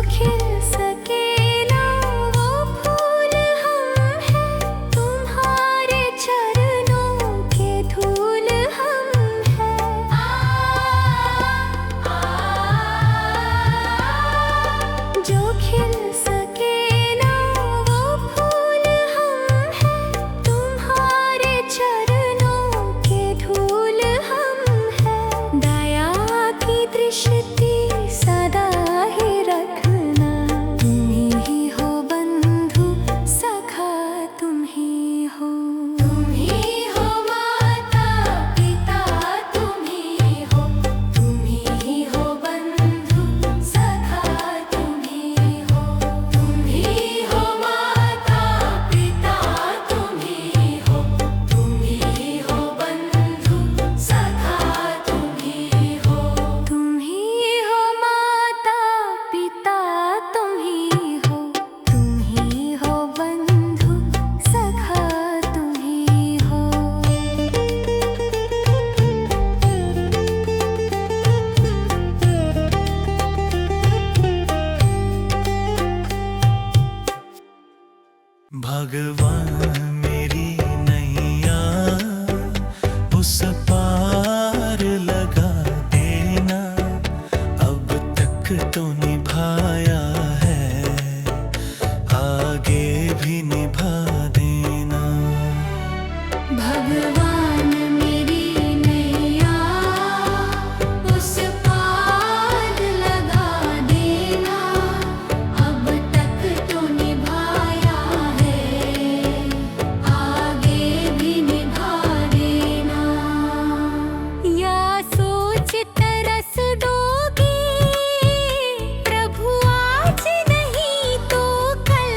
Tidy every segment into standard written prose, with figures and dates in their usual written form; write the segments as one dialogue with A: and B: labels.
A: खिल सके ना वो फूल हम हैं, तुम्हारे चरणों के धूल हम हैं। जो खिल सके ना वो फूल हम हैं, तुम्हारे चरणों के धूल हम हैं। दया की दृष्टि सदा ही रखना, तुम ही हो बंधु सखा, तुम ही हो माता पिता, तुम ही हो बंधु सखा, तुम ही हो माता पिता, तुम ही हो बंधु सखा, तुम ही हो माता पिता, तुम ही हो बंधु सखा, तुम ही हो।
B: भगवान मेरी नैया उस पार लगा देना, अब तक तो निभाया है, आगे भी निभा देना।
A: भगवान मेरी नैया उस पार लगा देना, अब तक तो निभाया है, आगे भी निभा देना। या सोच तरस दोगे प्रभु आज नहीं तो कल,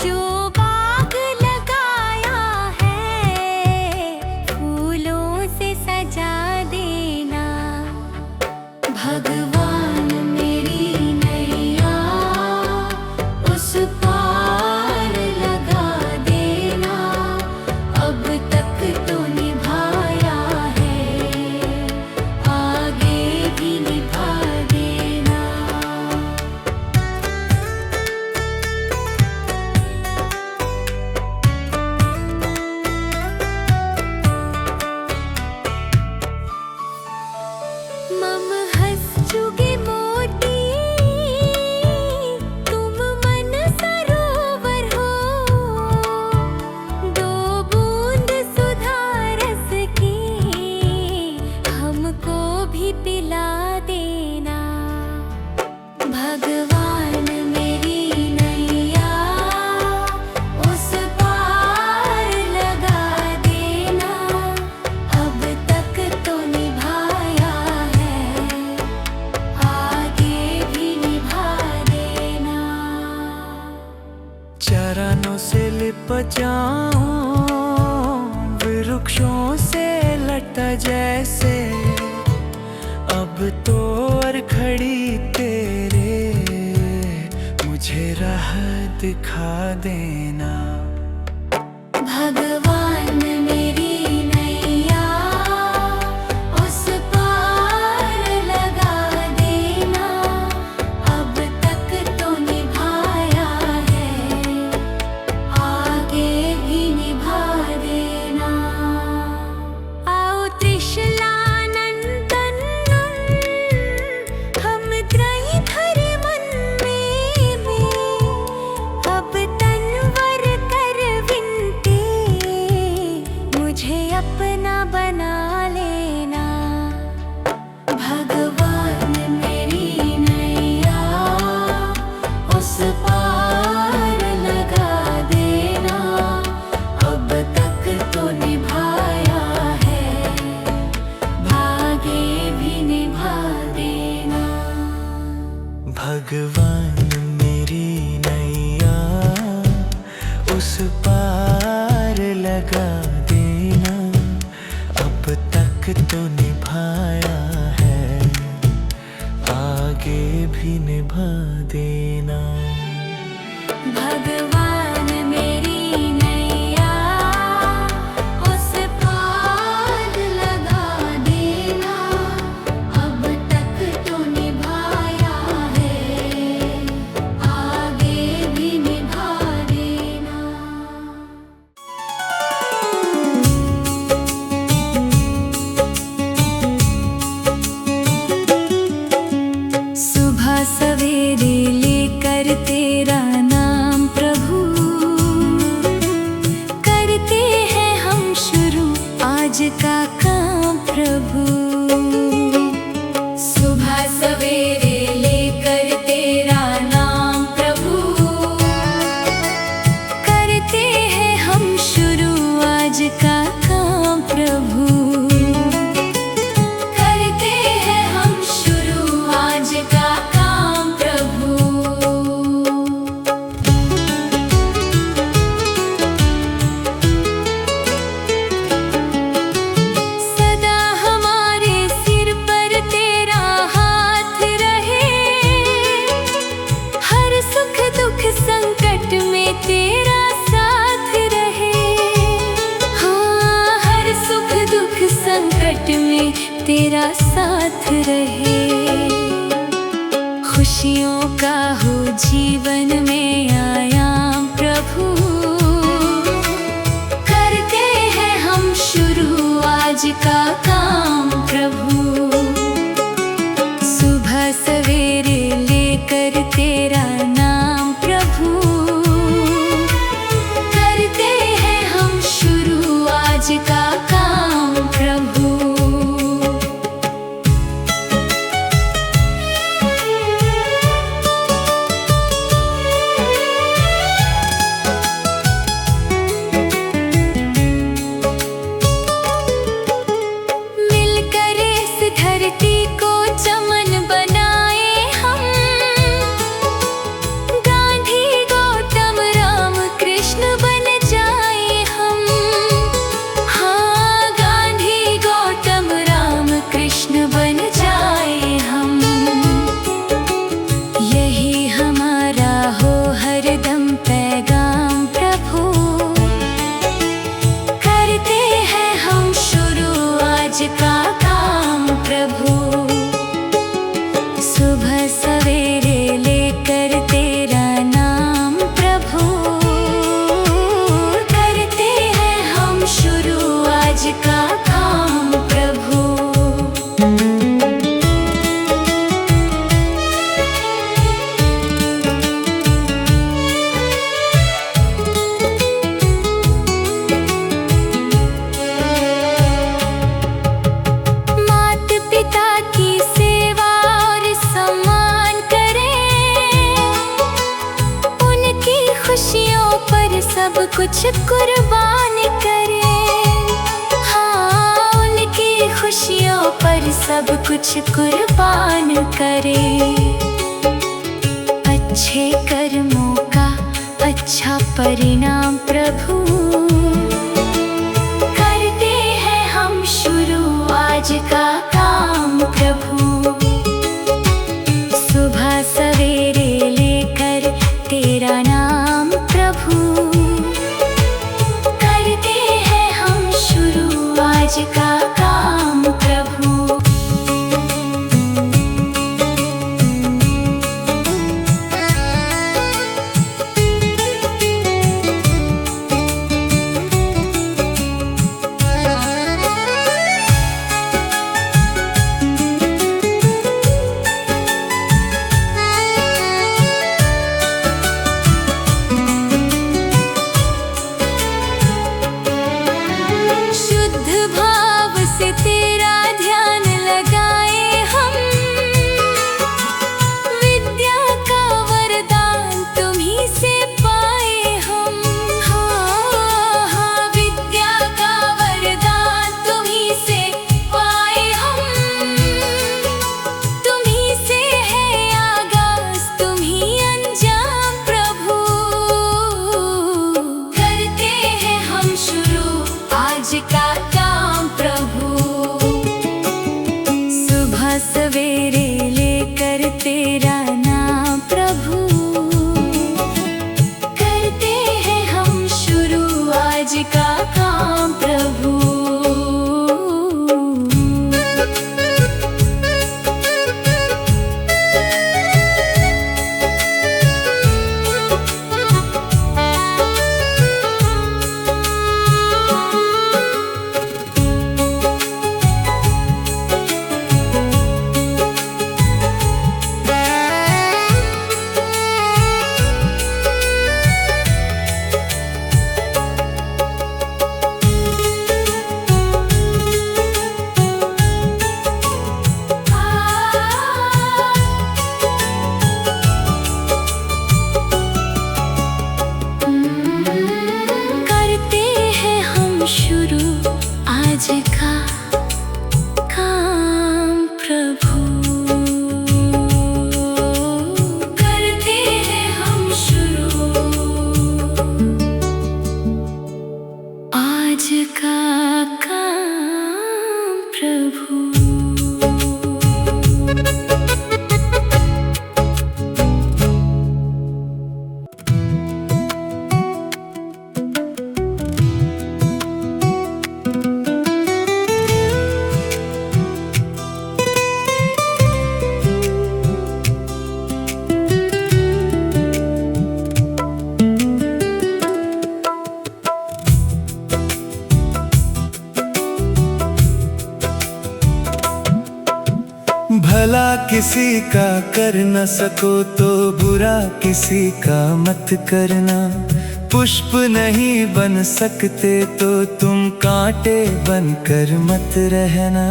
A: जो बाग लगाया है फूलों से सजा देना। भगवान मेरी नैया उस पार लगा देना, अब तक तो निभाया है, आगे भी निभा देना। मम हंस चुगे मोती, तुम मन सरोवर हो, दो बूंद सुधा रस की हमको भी पिला देना। भगवान मेरी नैया उस पार लगा देना, अब तक तो निभाया है, आगे भी निभा देना।
B: चरणों से लिप जाऊं वृक्षों से लटा जैसे, अब तो और खड़ी तेरे मुझे राह दिखा देना।
A: भगवान मेरी नैया उस पार लगा देना, अब तक तो निभाया है, आगे भी निभा देना। आओ त्रिशलानंदन हम त्रयी धरे मन में, अब तनवर कर विनती मुझे अपना बना लेना। भगवान मेरी नैया उस पार लगा देना, अब तक तो निभाया है, आगे भी निभा देना।
B: भगवान मेरी नैया उस पार लगा देना, अब तक तो निभाया है, आगे भी निभा देना।
A: भगवान मेरी नैया उस पार लगा देना, अब तक तो निभाया है, तेरा साथ रहे। खुशियों का हो जीवन में आयाम प्रभु, करते हैं हम शुरू आज का काम प्रभु। सुबह सवेरे लेकर तेरा नाम प्रभु, करते हैं हम शुरू आज का काम प्रभु। मिलकर इस धरती को चमन बनाए हम, गांधी गौतम राम कृष्ण बन जाए हम। हाँ, गांधी गौतम राम कृष्ण बन जाए हम। यही हमारा हो हरदम पैगाम प्रभु, करते हैं हम शुरू आज का काम प्रभु। सुबह सवेरे लेकर तेरा नाम प्रभु, करते हैं हम शुरू आज का काम प्रभु। माता पिता की सेवा और सम्मान करें, उनकी खुशियों पर सब कुछ कुर्बान करें। हाँ, उनकी खुशियों पर सब कुछ कुर्बान करें। अच्छे कर्मों का अच्छा परिणाम प्रभु, करते हैं हम शुरू आज का काम प्रभु। सुबह सवेरे लेकर तेरा नाम प्रभु, करते हैं हम शुरू आज का काम प्रभु।
B: किसी का कर न सको तो बुरा किसी का मत करना। पुष्प नहीं बन सकते तो तुम कांटे बनकर मत रहना।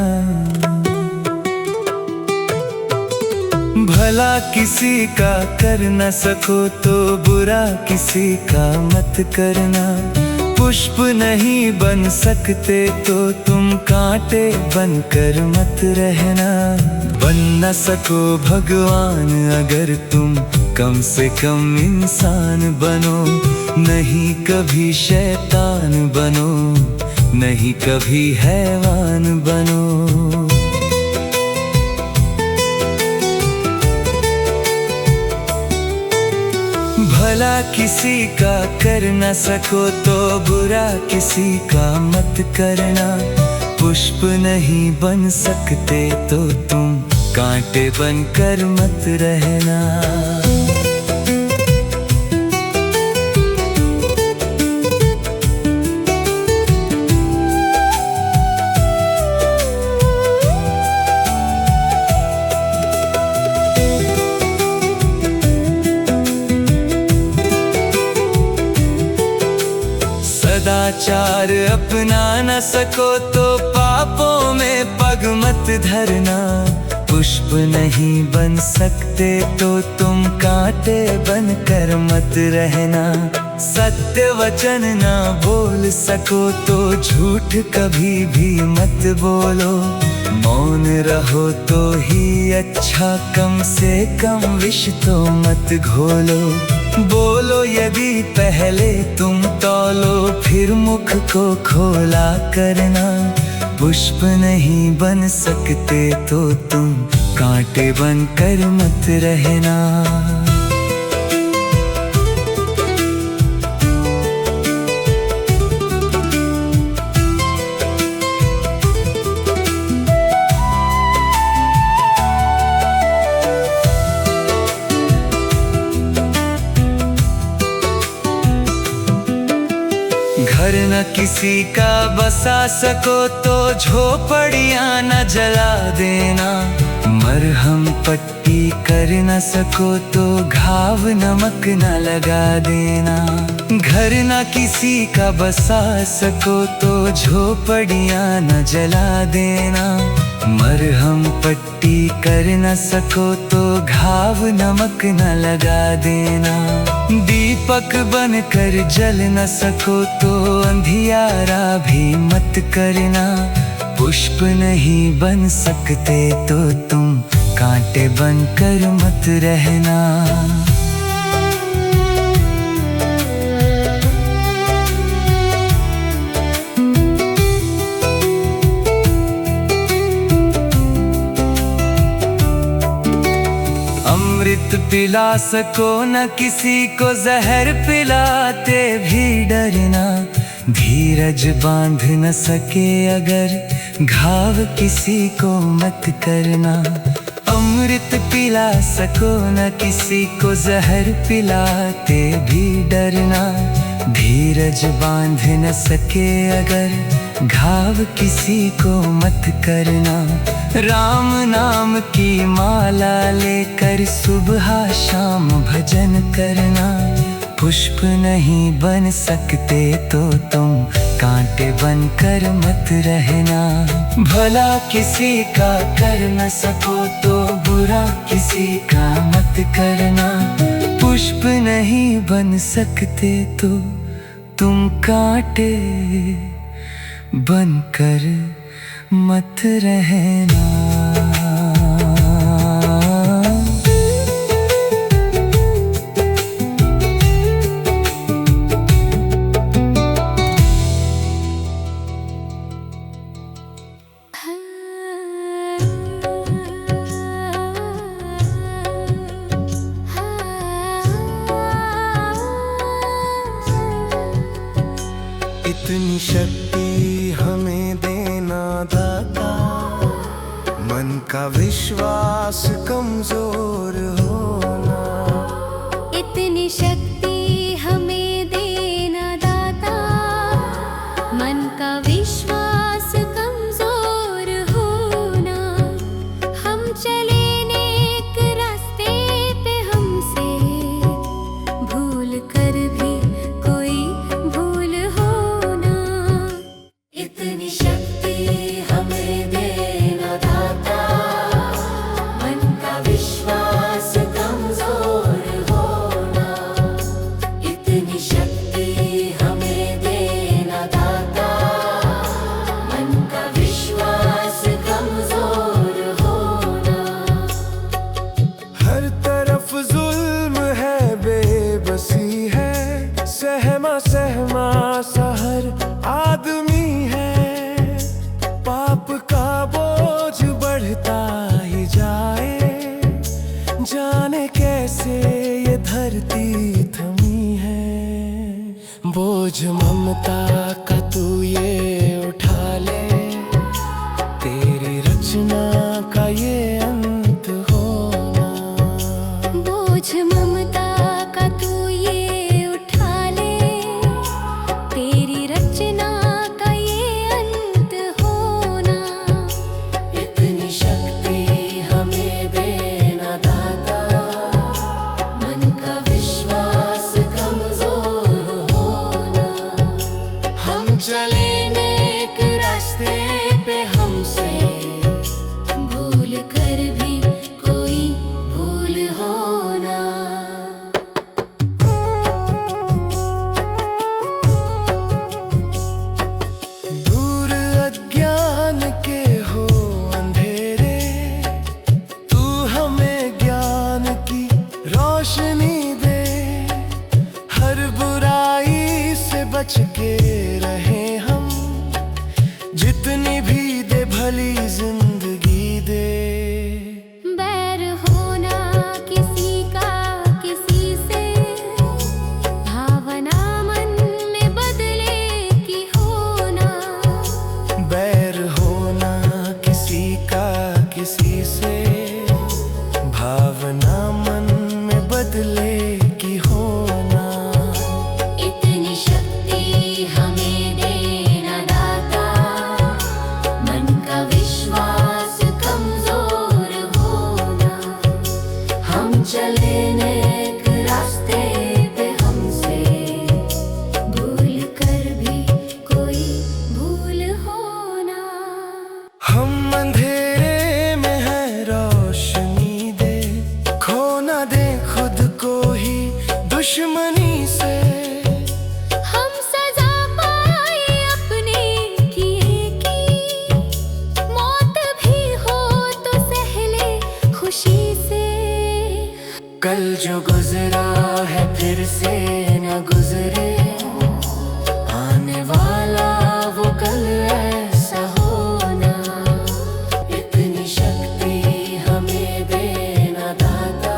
B: भला किसी का कर न सको तो बुरा किसी का मत करना। पुष्प नहीं बन सकते तो तुम कांटे बनकर मत रहना। बन न सको भगवान अगर तुम कम से कम इंसान बनो। नहीं कभी शैतान बनो, नहीं कभी हैवान बनो। भला किसी का कर न सको तो बुरा किसी का मत करना। पुष्प नहीं बन सकते तो तुम कांटे बनकर मत रहना। सदाचार अपना न सको तो पापों में पग मत धरना। पुष्प नहीं बन सकते तो तुम कांटे बनकर मत रहना। सत्य वचन ना बोल सको तो झूठ कभी भी मत बोलो। मौन रहो तो ही अच्छा, कम से कम विष तो मत घोलो। बोलो यदि पहले तुम तौलो फिर मुख को खोला करना। पुष्प नहीं बन सकते तो तुम कांटे बनकर मत रहना। घर न किसी का बसा सको तो झोपड़ियां न जला देना। मरहम पट्टी कर न सको तो घाव नमक न लगा देना। घर न किसी का बसा सको तो झोपड़ियां न जला देना। मरहम पट्टी कर न सको तो घाव नमक न लगा देना। दीपक बनकर जल न सको तो अंधियारा भी मत करना। पुष्प नहीं बन सकते तो तुम कांटे बनकर मत रहना। अमृत पिला सको न किसी को जहर पिलाते भी डरना। धीरज बांध न सके अगर घाव किसी को मत करना। अमृत पिला सको न किसी को जहर पिलाते भी डरना। धीरज बांध न सके अगर घाव किसी को मत करना। राम नाम की माला लेकर सुबह शाम भजन करना। पुष्प नहीं बन सकते तो तुम कांटे बनकर मत रहना। भला किसी का कर न सको तो बुरा किसी का मत करना। पुष्प नहीं बन सकते तो तुम कांटे बनकर मत रहना।
C: इतनी शक्ति हमें देना दाता। मन का विश्वास कमजोर होना।
A: इतनी शक्ति हमें देना दाता। मन का विश्वास कमजोर होना। हम चले नेक
C: धरती थमी है। बोझ ममता का तू ये उठा ले, तेरी रचना का ये अंत होना।
A: बोझ ममता का तू ये उठा ले, तेरी रचना का ये अंत होना।
C: इतनी शक्ति हमें देना दाता, मन का विश्वास कमजोर होना। हम चले नेक रास्ते पे, हमसे
A: भूल कर भी कोई भूल होना।
C: दूर अज्ञान के हो अंधेरे, तू हमें ज्ञान की रोशनी दे। हर बुराई से बच के रहे हम, जितनी भी दे भली जिंदगी दे।
A: बैर होना किसी का किसी से, भावना मन में बदले की होना।
C: बैर होना किसी का किसी से, भावना मन में बदले की होना।
A: इतनी शक्ति हमें देना दाता, मन का विश्वास कमजोर होना। हम चले नेक रास्ते पे, हमसे भूल कर भी कोई भूल होना।
C: हम अंधेरे में है रोशनी दे, खो ना दे खुद को ही दुश्मनी से।
A: हम सजा पाए अपने किए की, मौत भी हो तो सहले खुशी से।
C: कल जो गुजरा है फिर से न गुजरे, आने वाला वो कल ऐसा होना। इतनी शक्ति हमें देना दाता,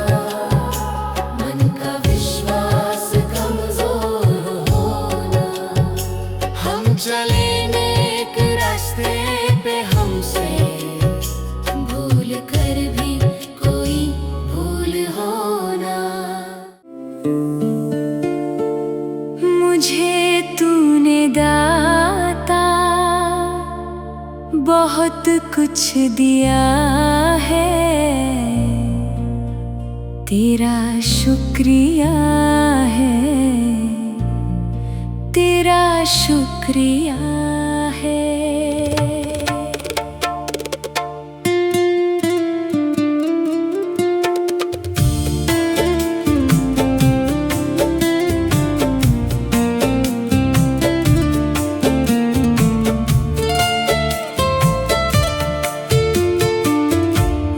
C: मन का विश्वास कमजोर होना। हम चले नेक रास्ते पे, हमसे
A: भूल कर भी कोई भूल होना। मुझे तूने दाता बहुत कुछ दिया है, तेरा शुक्रिया है, तेरा शुक्रिया है।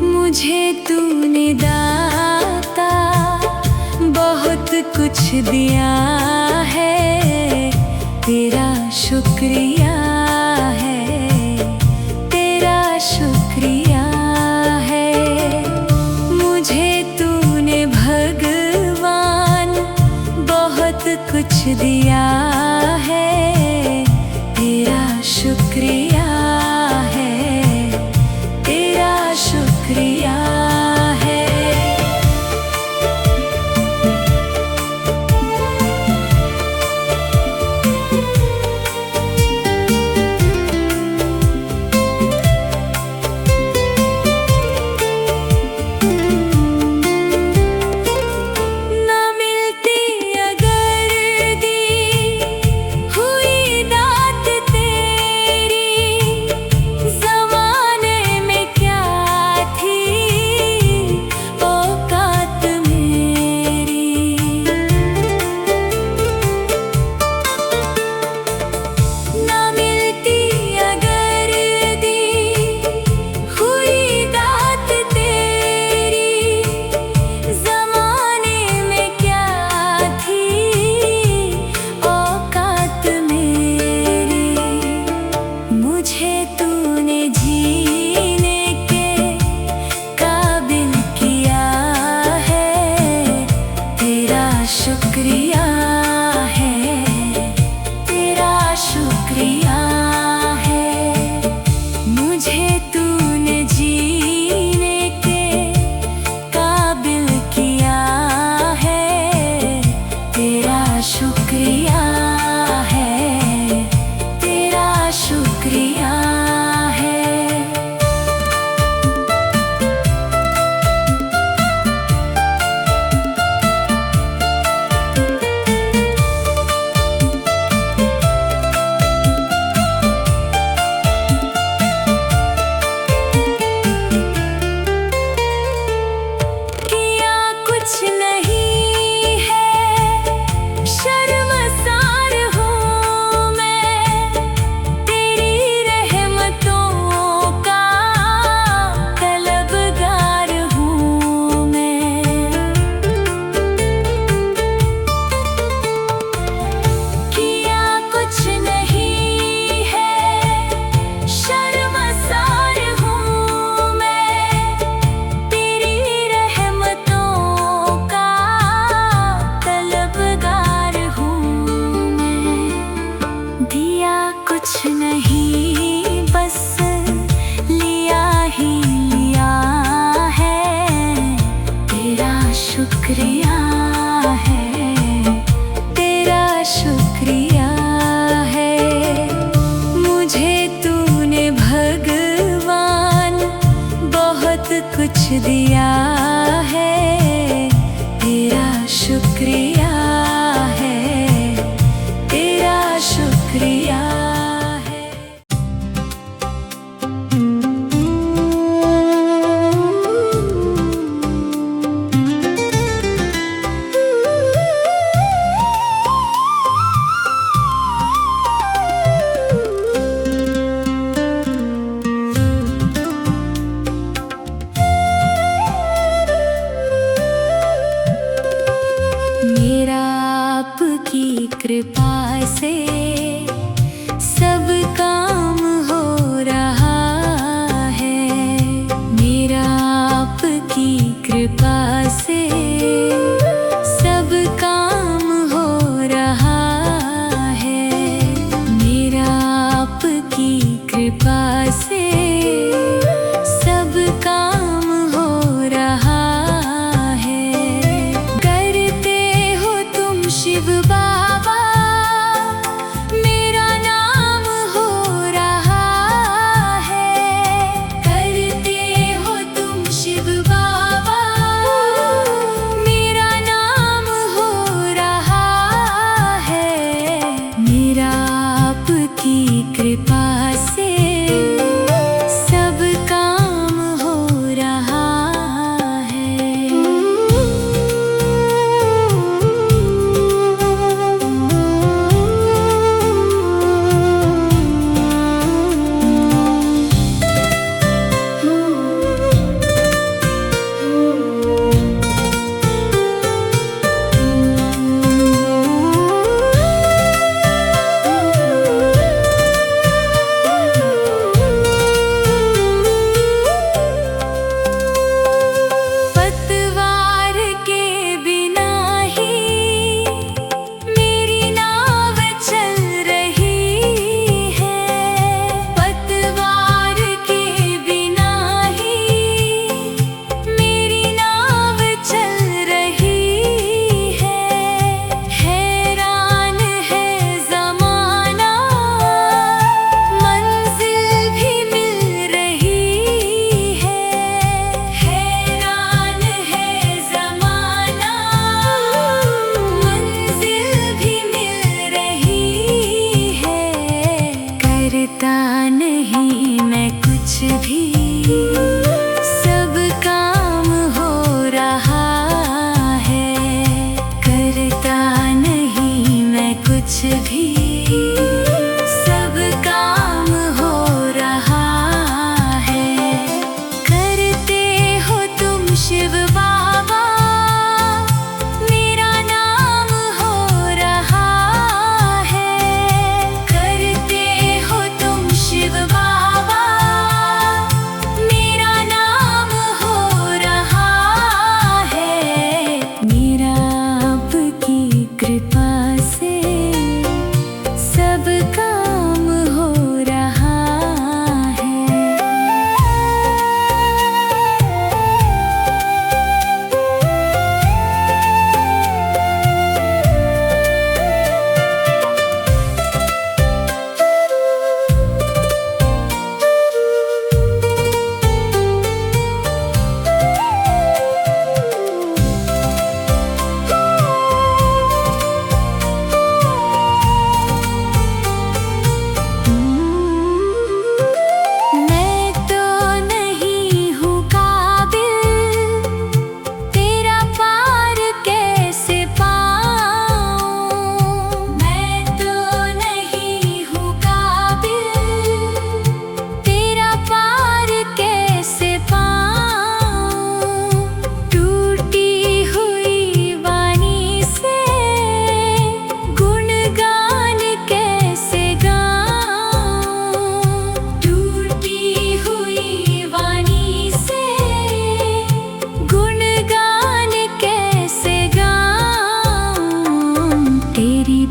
A: मुझे तूने दाता बहुत कुछ दिया है, तेरा शुक्रिया है, तेरा शुक्रिया है। मुझे तूने भगवान बहुत कुछ दिया है, तेरा शुक्रिया है, तेरा शुक्रिया है। न मिलती अगर दी शुक्रिया है, तेरा शुक्रिया है। मुझे तूने जीने के काबिल किया है, तेरा शुक्रिया है, तेरा शुक्रिया है। किया कुछ नहीं है, शर्मसार हूँ मैं, तेरी रहमतों का तलबगार हूँ मैं। किया कुछ नहीं है, शर्मसार हूँ मैं, तेरी रहमतों का तलबगार हूँ मैं। दिया कुछ नहीं, बस लिया ही लिया है, तेरा शुक्रिया है, तेरा शुक्रिया है। मुझे तूने भगवान बहुत कुछ दिया है, तेरा शुक्रिया है, तेरा शुक्रिया है। मेरा आपकी कृपा से सब काम हो रहा है, मेरा आपकी कृपा से सब काम हो रहा है, मेरा आपकी कृपा से सब काम हो रहा है। करते हो तुम शिव बाबा कृपा से सब काम हो रहा है।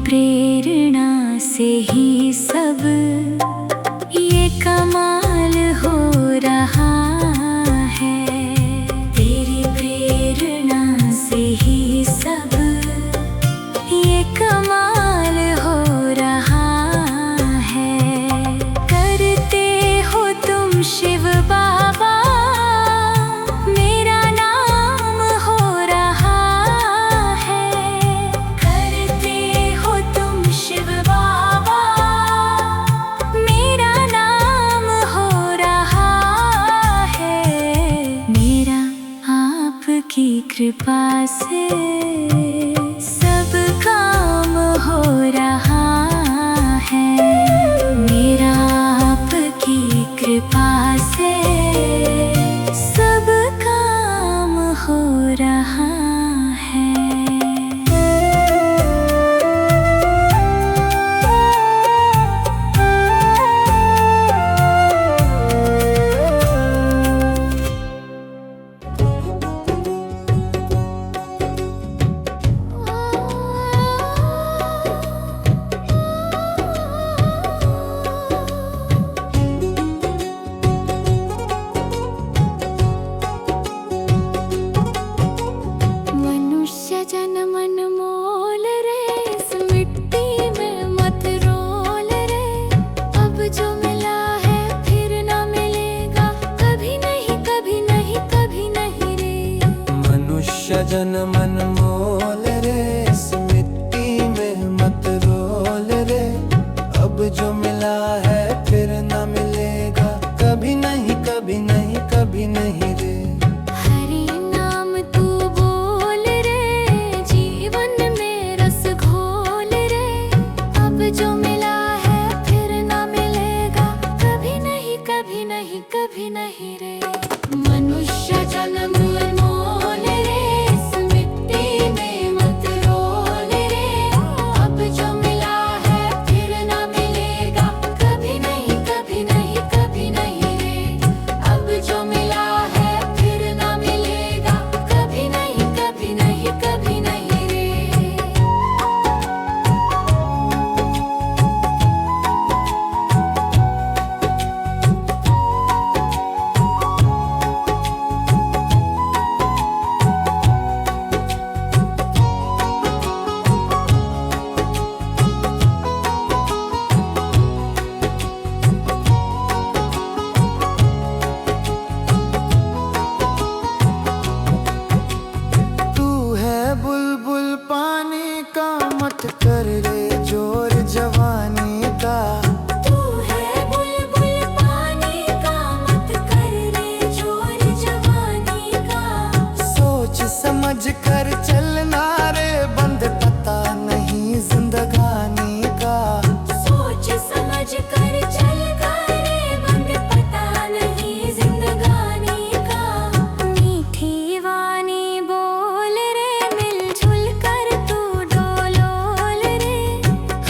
A: प्रेरणा से ही सब ये कमाल हो रहा है। तेरी प्रेरणा से ही सब ये कमाल हो रहा है। करते हो तुम शिव बाबा, मेरा नाम हो रहा है। करते हो तुम शिव बाबा, मेरा नाम हो रहा है। मेरा आपकी कृपा से सब काम हो रहा है। मेरा आपकी कृपा से सब काम हो रहा है। मनुष्य जन्म अनमोल रे, इस मिट्टी में मत रोल रे। अब जो मिला है फिर ना मिलेगा, कभी नहीं कभी नहीं कभी नहीं रे।
B: मनुष्य जन्म अनमोल रे, इस मिट्टी में मत रोल रे। अब जो मिला है फिर ना मिलेगा, कभी नहीं कभी नहीं कभी नहीं रे।
A: हरि नाम तू बोल रे, जीवन में रस घोल रे। अब जो मिला है फिर ना मिलेगा, कभी नहीं कभी नहीं कभी नहीं रे। मनुष्य जन्म अनमोल रे, इस मिट्टी में मत रोल रे। अब जो मिला है फिर ना मिलेगा, कभी नहीं कभी नहीं कभी नहीं रे। अब जो मिला है फिर ना मिलेगा, कभी नहीं कभी नहीं कभी नहीं रे।
C: तू है बुलबुल पानी का, मत कर रे जोर जवानी का।
A: तू है बुलबुल पानी का, मत कर रे जोर जवानी का।
C: सोच समझ कर चलना रे, बंद पता नहीं जिंदगानी का।
A: सोच समझ कर चल करे, बंद पता नहीं जिंदगानी का। मीठी वाणी बोल रे, मिलजुल कर तू डोलोल रे।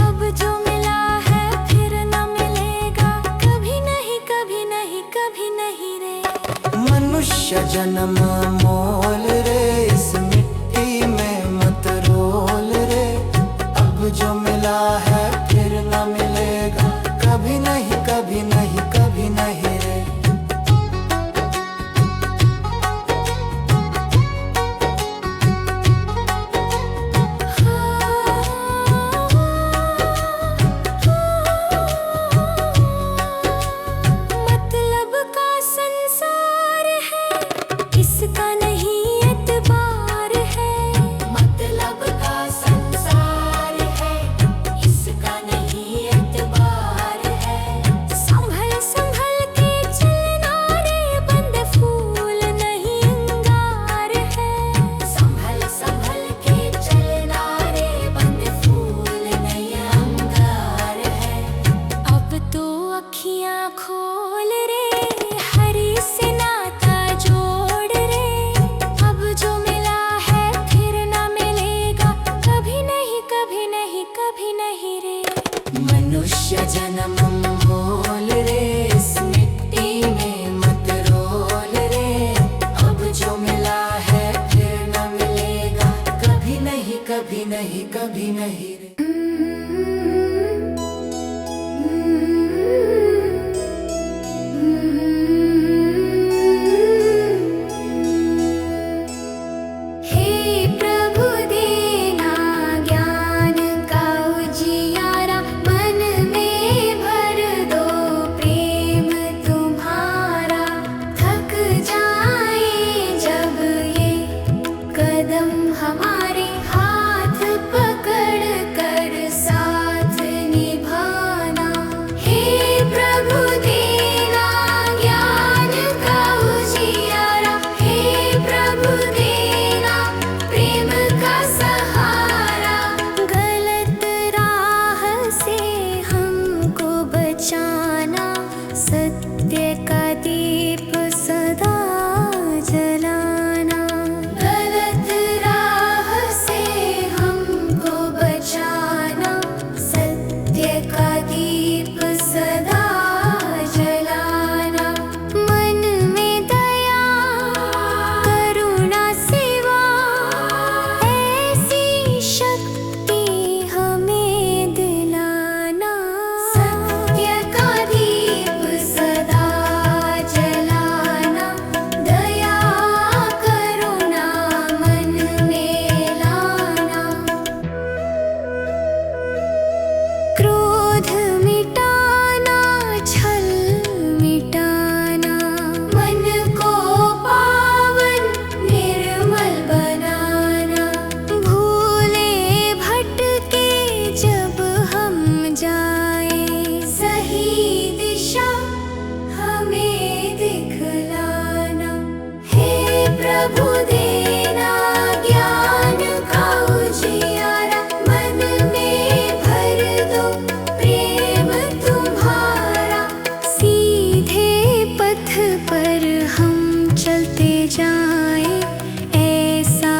A: अब जो मिला है फिर न मिलेगा, कभी नहीं कभी नहीं कभी नहीं रे।
C: मनुष्य जन्म मोल रे, इस मिट्टी में मत रोल रे।
A: जन्म मोल रे, इस मिट्टी में मत रोल रे। अब जो मिला है फिर न मिलेगा, कभी नहीं कभी नहीं कभी नहीं रे।
D: हमारे हाथ पकड़ कर साथ निभाना। हे प्रभु देना ज्ञान का उजियारा, हे प्रभु देना प्रेम का सहारा। गलत राह से हमको बचाना, सत्य का दीप सदा जलाना। प्रभु देना ज्ञान का उजियारा, मन में भर दो प्रेम तुम्हारा। सीधे पथ पर हम चलते जाएं, ऐसा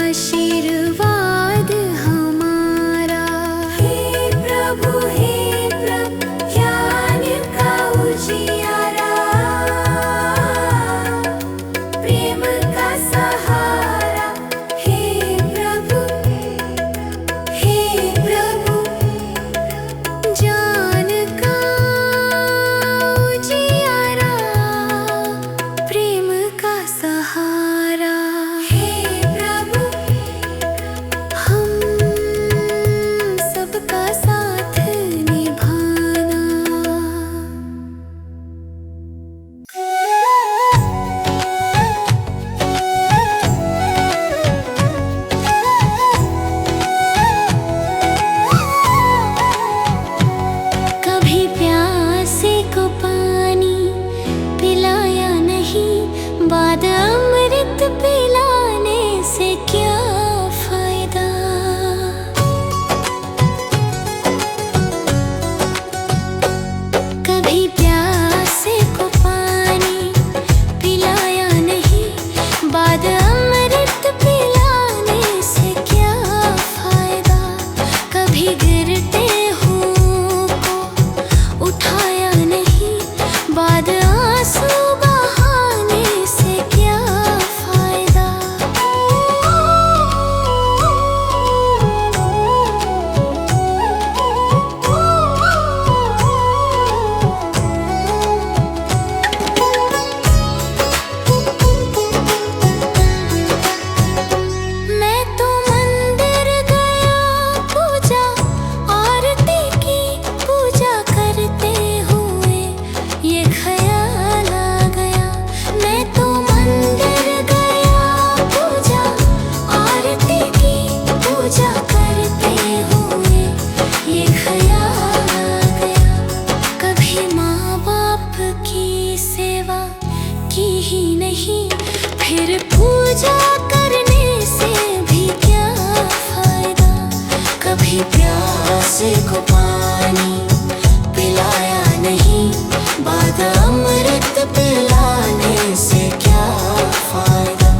D: आशीर्वाद हमारा। हे प्रभु ज्ञान का उजियारा, प्रेम का सहारा। हे प्रभु ज्ञान का उजियारा, प्रेम का सहारा। हे प्रभु हम सबका साथ निभाना। कभी प्यासे को पानी पिलाया नहीं, बाद अमृत पिलाने से क्या फायदा। कभी प्यासे को पानी पिलाया नहीं, बाद अमृत पिलाने से क्या फायदा। कभी गिरते उठाया नहीं, बाद आंसू बहाने से क्या फायदा। मैं तो मंदिर गया पूजा आरती की, पूजा करते हुए ये ख्याल आ गया। मैं तो मंदिर गया पूजा आरती की, पूजा करते हुए ये ख्याल आ गया। कभी माँ बाप की सेवा की ही नहीं, फिर पूजा करने से भी क्या फायदा। कभी प्यासे को पानी पिलाया नहीं, बाद अमृत पिलाने से क्या फायदा।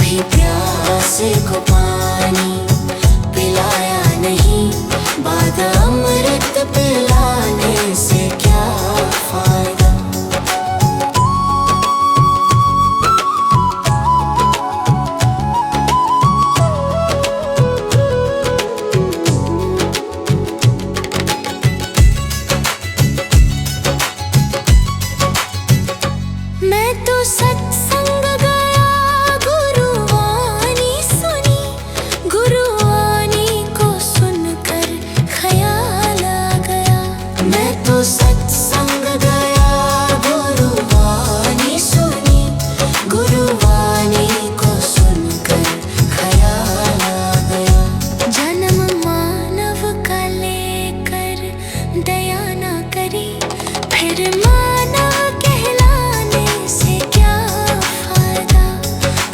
D: कभी प्यासे को पानी पिलाया नहीं, बाद अमृत पिलाने से क्या फायदा। मैं तो सत्संग गया, गुरुवाणी सुनी, गुरुवाणी को सुनकर ख्याल आ गया। मैं तो सत्संग गया, गुरुवाणी सुनी, गुरुवाणी को सुनकर ख्याल आ गया। जन्म मानव का लेकर दया ना करी, फिर मानव कहलाने से क्या फायदा।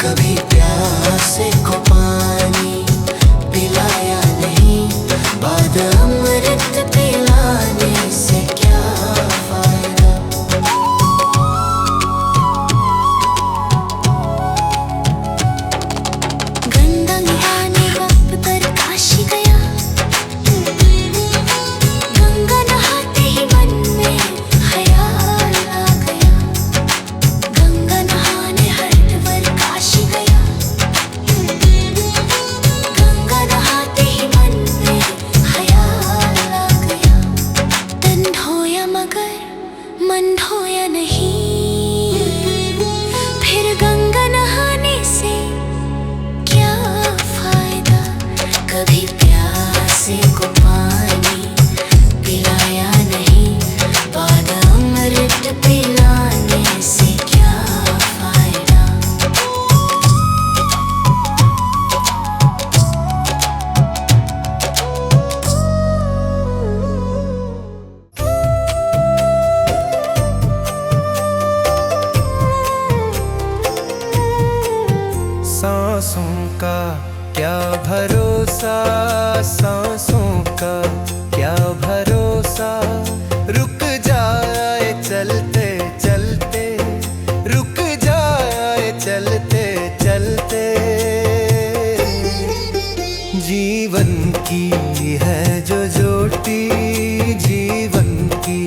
D: कभी प्यासे को पानी पिलाया नहीं, बाद अमृत पिलाने से क्या फायदा। गंगा नहाने वक्त पर काशी गया, गंगा नहाते ही मन में ख्याल आ गया। गंगा नहाने हरिद्वार काशी गया, गंगा नहाते ही मन में ख्याल आ गया। तन धोया मगर मन धोया नहीं, फिर गंगा नहाने से क्या फायदा। कभी प्यासे को पानी पिलाया नहीं, बाद अमृत पिलाने से क्या फायदा।
B: सांसों का क्या भरोसा, सांसों का क्या भरोसा, रुक जाए चलते चलते, रुक जाए चलते चलते। जीवन की है जो ज्योति, जीवन की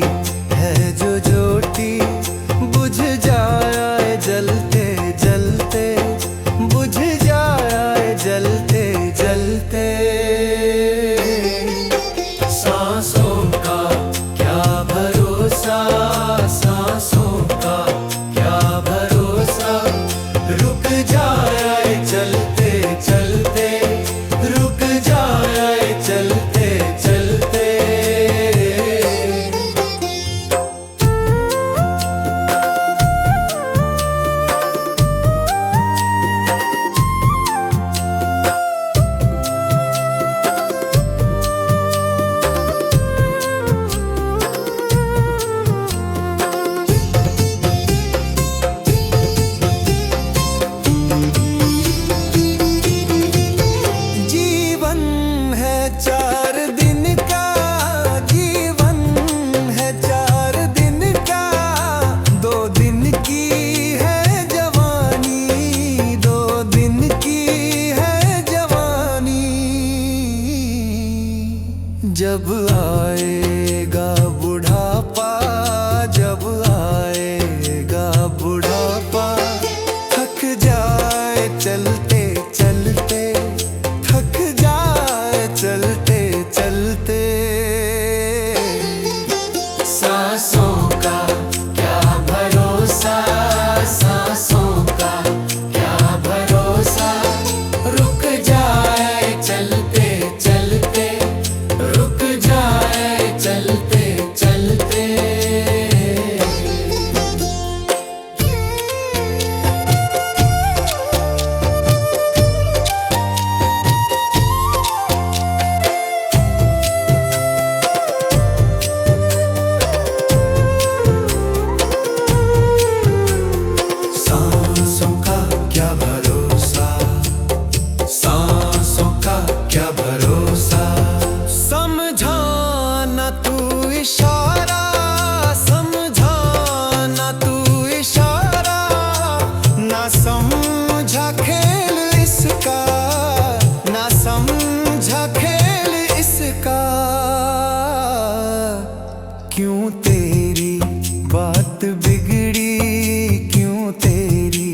B: है जो ज्योति, बुझ जाए जलते जलते, बुझ जाए जलते जलते। सांसों का क्या भरोसा, सांसों
C: किसका, ना समझा खेल इसका। क्यों तेरी बात बिगड़ी, क्यों तेरी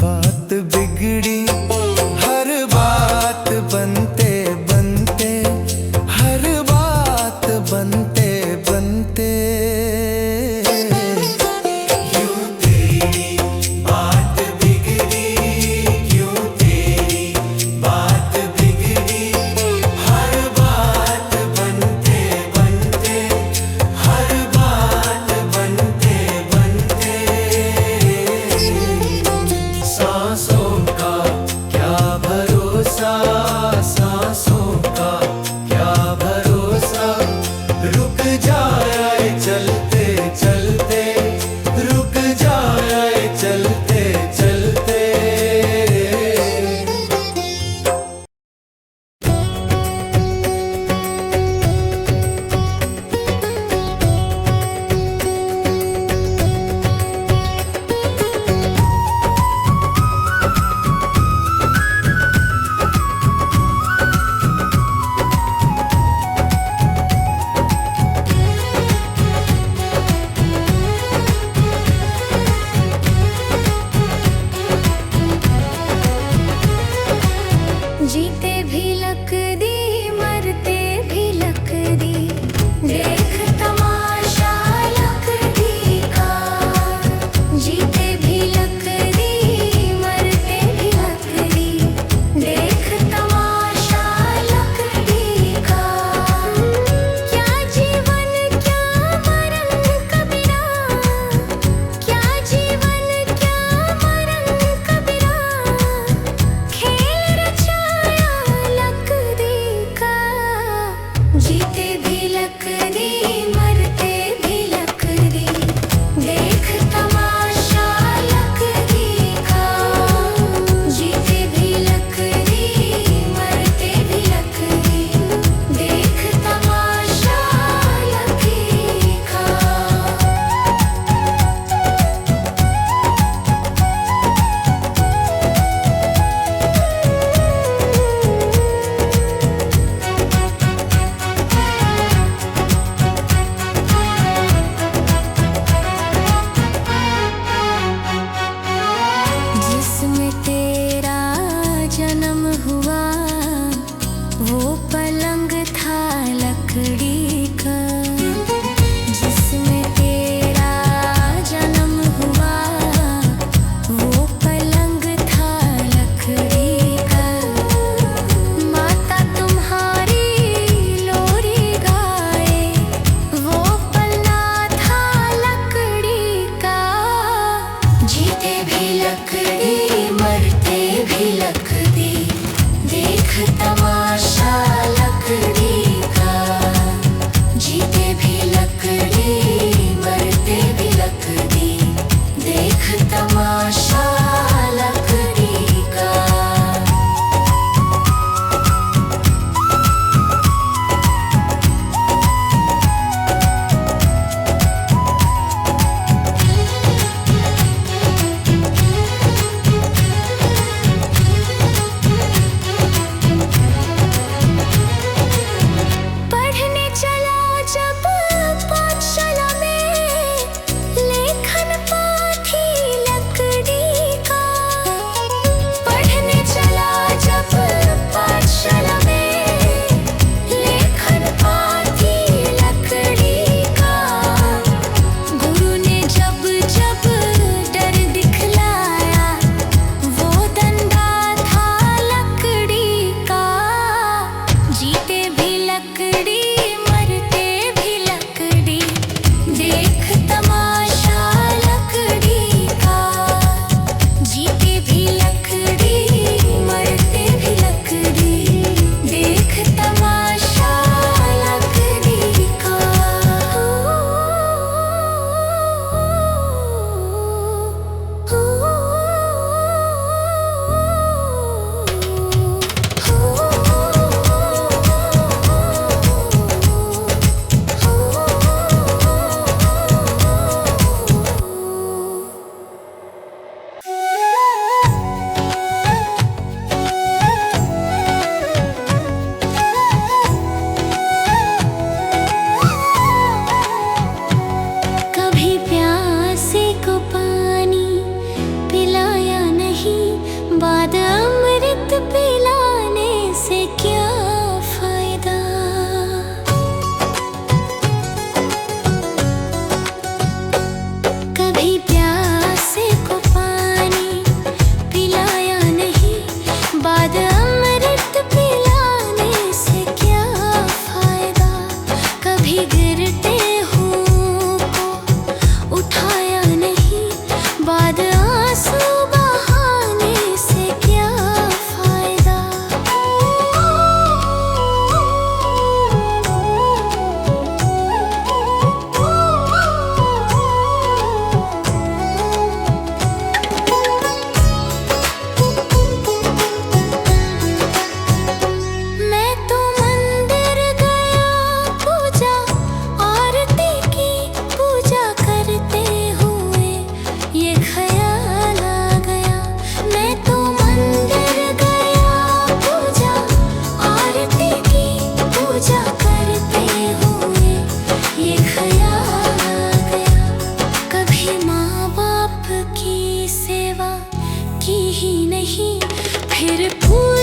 C: बात बिगड़ी। हर बात बनते बनते, हर बात बनते बनते। क्यों तेरी बात बिगड़ी, क्यों तेरी बात बिगड़ी। हर बात बनते बनते, हर बात बनते बनते। सांसों का क्या भरोसा, सांसों का क्या भरोसा। रुक जाए चलते चलते, रुक जाए चलते चलते।
A: जीते भी लक दी, मरते भी लक दी। देख तमाशा लक दी का। जीते भी लक दी, मरते भी लक दी। देख तमाशा लक दी का। क्या जीवन क्या मरण कबीरा, क्या जीवन क्या मरण कबीरा। खेल रचाया लक दी का। जीते भी लक दी, मरते भी लक दी। देख तमाशा लक दी का। जीते भी लक दी, मरते भी लक दी। देख तमाशा लक दी का। जिसमें तेरा जन्म हुआ, वो पलंग था लकड़ी का। जिसमें तेरा जन्म हुआ, वो पलंग था लकड़ी का। माता तुम्हारी लोरी गाए, वो पलना था लकड़ी का। जीते भी लकड़ी, मरते भी लकड़ी। देख तमाशा लकड़ी का। जीते भी लकड़ी, मरते भी लकड़ी। देख तमाशा लकड़ी का।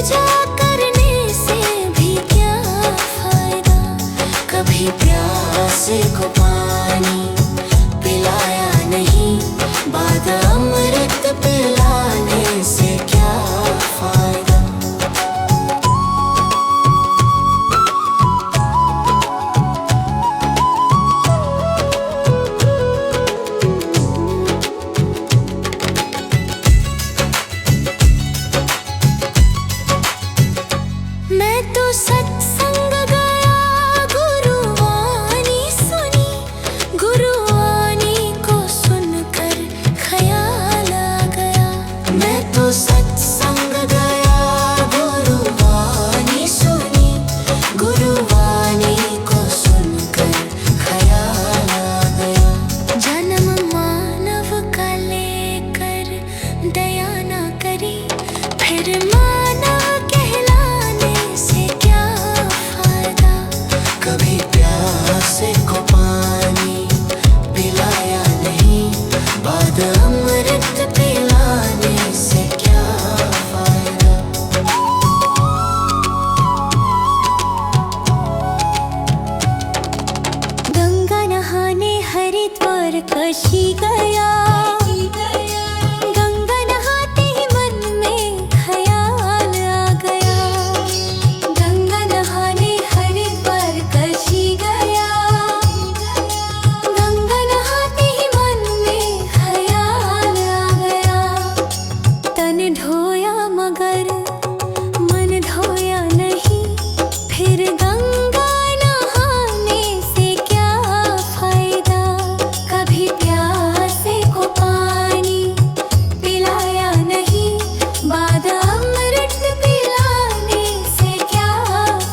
D: पूजा करने से भी क्या फायदा। कभी प्यासे को पानी पिलाया नहीं, बाद अमृत पिलाने से क्या फायदा। मैं तो सत्संग गया, गुरुवाणी सुनी, गुरुवाणी को सुनकर ख्याल आ गया। मैं तो सत्संग गया, गुरुवाणी सुनी, गुरुवाणी को सुनकर ख्याल आ गया। जन्म मानव का लेकर दया ना करी, फिर मानव कहलाने से क्या फायदा। कभी प्यासे को पानी पिलाया नहीं, बाद अमृत पिलाने से क्या फायदा। गंगा नहाने हरिद्वार काशी गया, गंगा नहाते ही मन में ख्याल आ गया। गंगा नहाने हरिद्वार काशी गया, गंगा नहाते ही मन में ख्याल आ गया। तन धोया मगर मन धोया नहीं, फिर गंगा नहाने से क्या फायदा। कभी प्यासे को पानी पिलाया नहीं, बाद अमृत पिलाने से क्या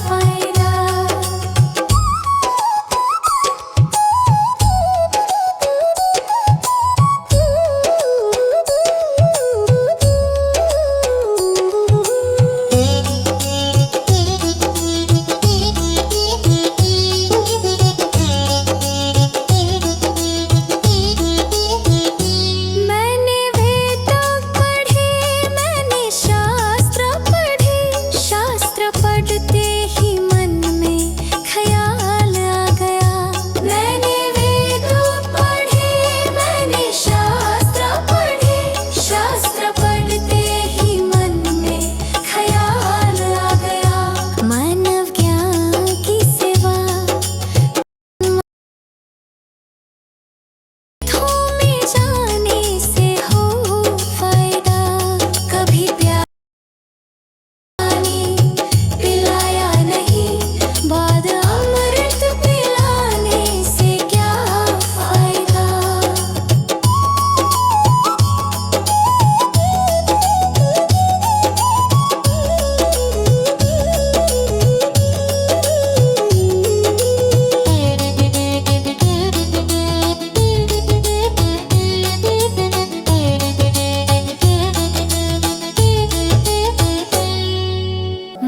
D: फायदा। मैंने वेद पढ़े, मैंने शास्त्र पढ़े, शास्त्र पढ़ते ही मन में ख्याल आ गया। मैंने वेद पढ़े, मैंने शास्त्र पढ़े, शास्त्र पढ़ते ही मन में ख्याल आ गया। मानव ज्ञान की सेवा में जाने से हो फायदा। कभी पानी पिलाया नहीं, बाद अमृत पिलाने से क्या फायदा।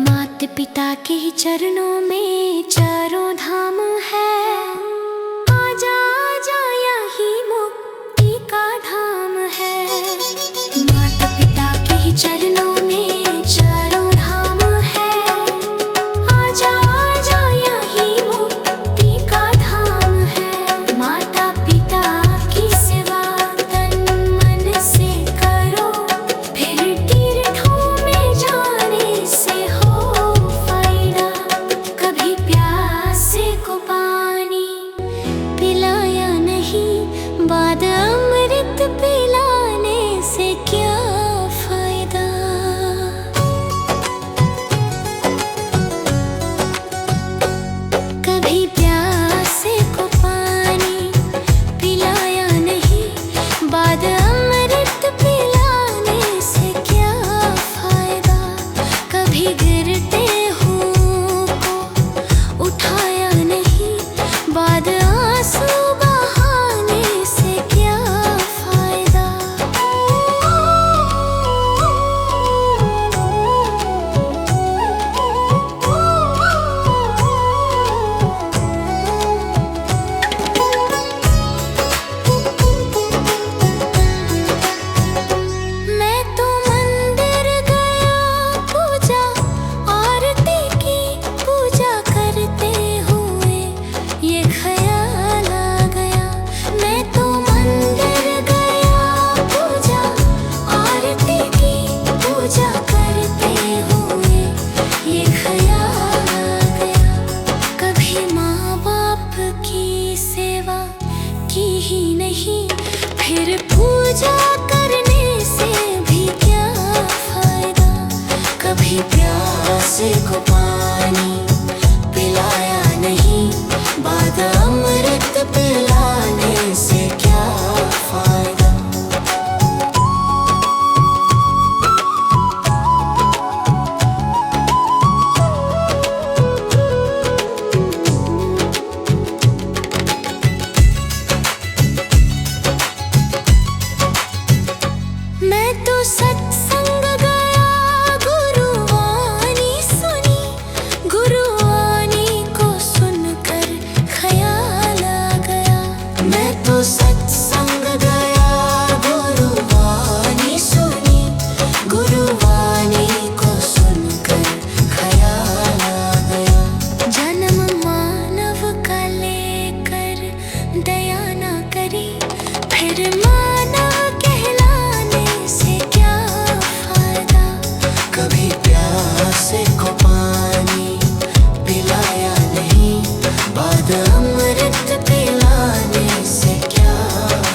D: माता पिता के ही चरणों में चारों धाम है। आजा आजा यही मुक्ति का धाम है। माता पिता के ही चरणों में चारों धाम है। आजा आजा यही मुक्ति का धाम है। माता पिता की सेवा तन मन से करो, फिर तीर्थों में जाने से हो फायदा। कभी प्यासे को पानी पिलाया नहीं, बाद अमृत पिलाने से क्या फायदा। कभी प्यासे को पानी पिलाया नहीं, बाद अमृत पिलाने से क्या फायदा। कभी गिरते हुओं को उठाया नहीं, बाद आंसू बहाने से क्या फायदा। मैं तो मंदिर गया, पूजा कभी प्यासे को पानी पिलाया नहीं, बाद अमृत पिलाने से क्या फायदा। मैं तो सत्संग गया, गुरुवाणी सुनी, गुरुवाणी को सुनकर ख्याल आ गया। मैं तो सत्संग गया, गुरुवाणी सुनी, गुरुवाणी को सुनकर ख्याल आ गया। जन्म मानव का लेकर दया ना करी, फिर मानव कहलाने से क्या फायदा। कभी प्यासे को पानी पिलाया नहीं, बाद अमृत पिलाने से क्या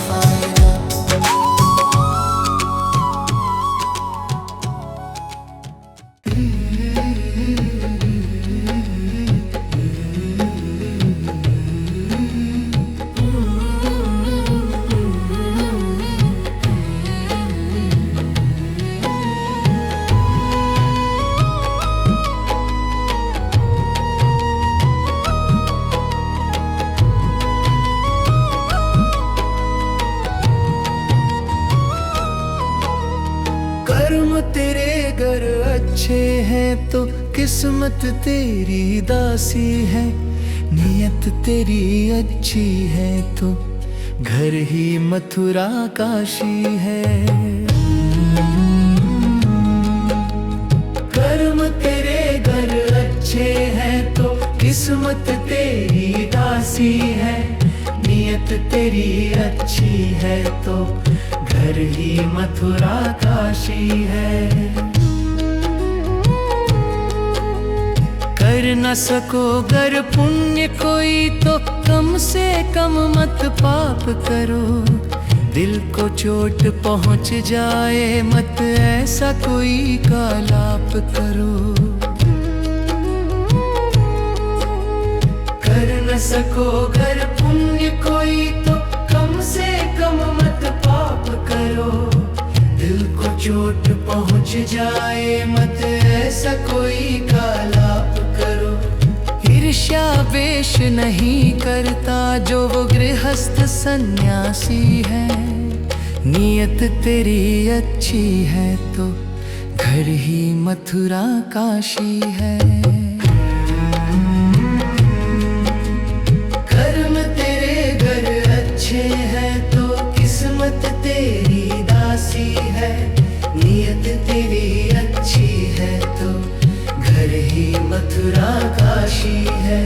D: फायदा।
B: कर्म तेरे घर अच्छे हैं तो किस्मत तेरी दासी है, नियत तेरी अच्छी है तो घर ही मथुरा काशी है। कर्म तेरे घर अच्छे हैं तो किस्मत तेरी दासी है, नियत तेरी अच्छी है तो घर ही मथुरा काशी है। कर न सको गर पुण्य कोई तो कम से कम मत पाप करो, दिल को चोट पहुंच जाए मत ऐसा कोई कालाप करो। कर न सको गर पुण्य कोई तो कम से कम मत पाप करो, दिल को चोट पहुंच जाए मत ऐसा कोई कालाप करो। ईर्ष्या वेश नहीं करता जो वो गृहस्थ सन्यासी है, नियत तेरी अच्छी है तो घर ही मथुरा काशी है। कर्म तेरे घर अच्छे हैं तो किस्मत तेरी दासी है, नियत तेरी अच्छी है तो घर ही मथुरा काशी है।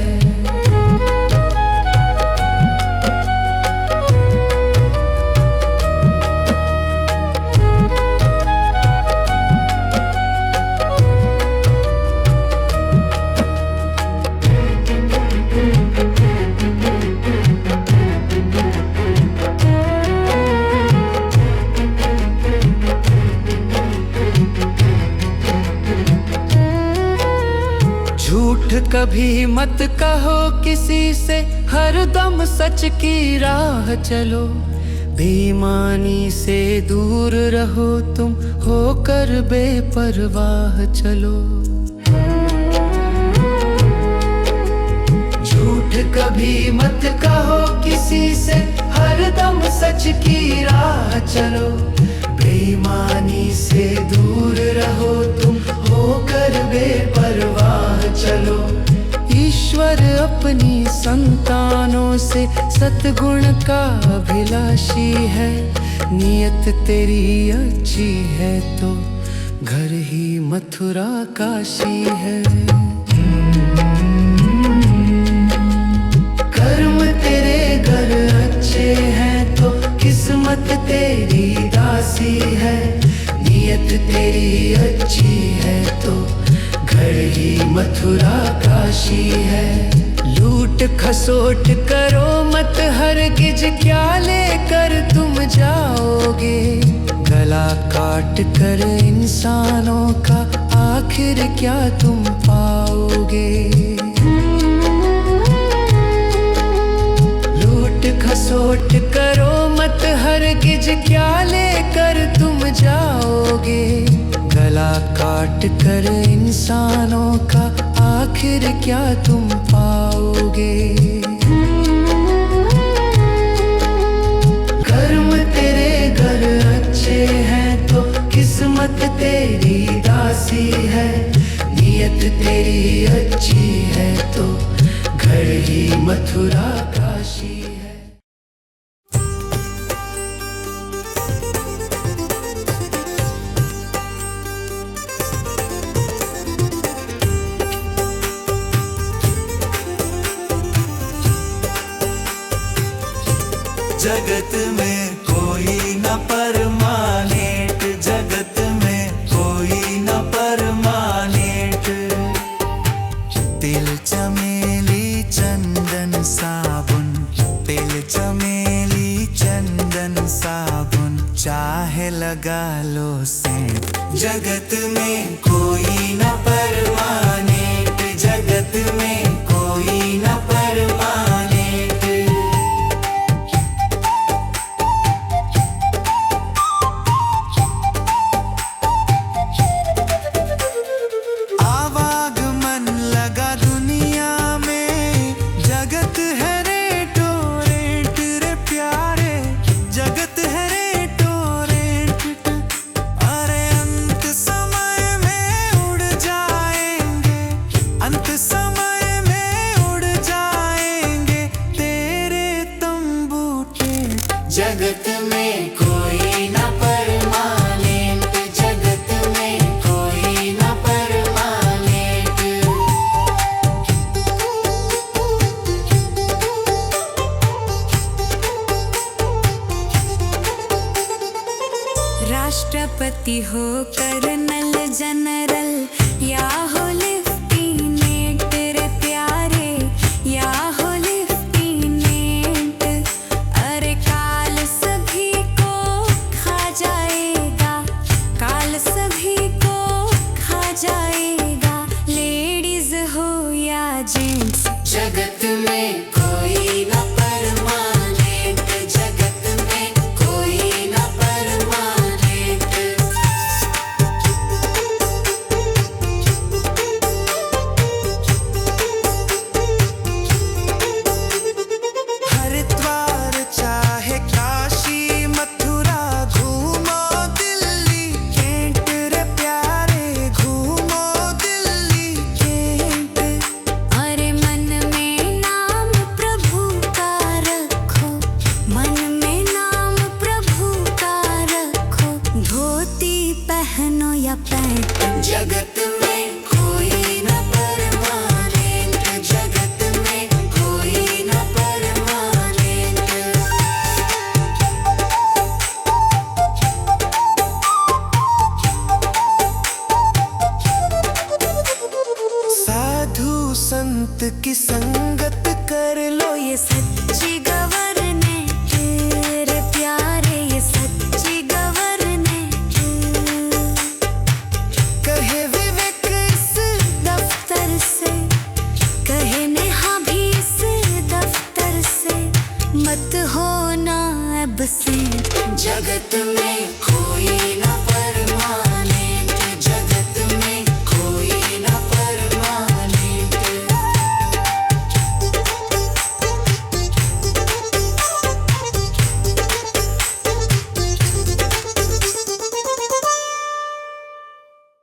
B: झूठ कभी मत कहो किसी से, हरदम सच की राह चलो। बेईमानी से दूर रहो तुम, होकर बेपरवाह चलो। झूठ कभी मत कहो किसी से, हरदम सच की राह चलो। बेईमानी से दूर रहो तुम, होकर बेपरवाह चलो। ईश्वर अपनी संतानों से सद्गुण का अभिलाषी है, नियत तेरी अच्छी है तो घर ही मथुरा काशी है। कर्म तेरे घर अच्छे हैं तो किस्मत तेरी दासी है, नियत तेरी अच्छी है तो घर ही मथुरा काशी है। लूट खसोट करो मत हरगिज, क्या लेकर तुम जाओगे। गला काट कर इंसानों का
C: आखिर क्या तुम पाओगे। लूट खसोट करो मत हरगिज, क्या लेकर तुम जाओगे। गला काट कर इंसानों का आखिर क्या तुम पाओगे। कर्म तेरे घर अच्छे हैं तो किस्मत तेरी दासी है। नियत तेरी अच्छी है तो घर ही मथुरा काशी है।
B: जगत में कोई न परमानेंट, जगत में कोई न परमानेंट। तिल चमेली चंदन साबुन, तिल चमेली चंदन साबुन, चाहे लगा लो सेंट। जगत में कोई न परमानेंट, जगत में कोई न परमानेंट। जगत में कोई न परमानेंट, जगत में कोई न परमानेंट।
A: राष्ट्रपति हो कर्नल जनरल या हो लेफ्टिनेंट रे प्यारे, या हो लेफ्टिनेंट। अरे काल सभी को खा जाएगा, काल सभी को खा जाएगा, लेडीज हो या जेंट्स। जगत में कोई न परमानेंट, जगत में कोई न परमानेंट।
C: हरिद्वार चाहे काशी मथुरा, घूमो दिल्ली कैंट रे प्यारे, घूमो दिल्ली कैंट।
A: अरे मन में नाम प्रभु का रखो, मन में नाम प्रभु का रखो, धोती पहनो या पैंट। जगत में कोई न परमानेंट, जगत में कोई न परमानेंट।
C: साधु संत की संगत कर लो,
A: ये सच्ची गवर्नेंट रे प्यारे, ये सच्ची गवर्नेंट।
C: कहे विवेक इस
A: दफ्तर से, कहे नेहा भी इस दफ्तर से, मत होना एब्सेंट। जगत में कोई न परमानेंट।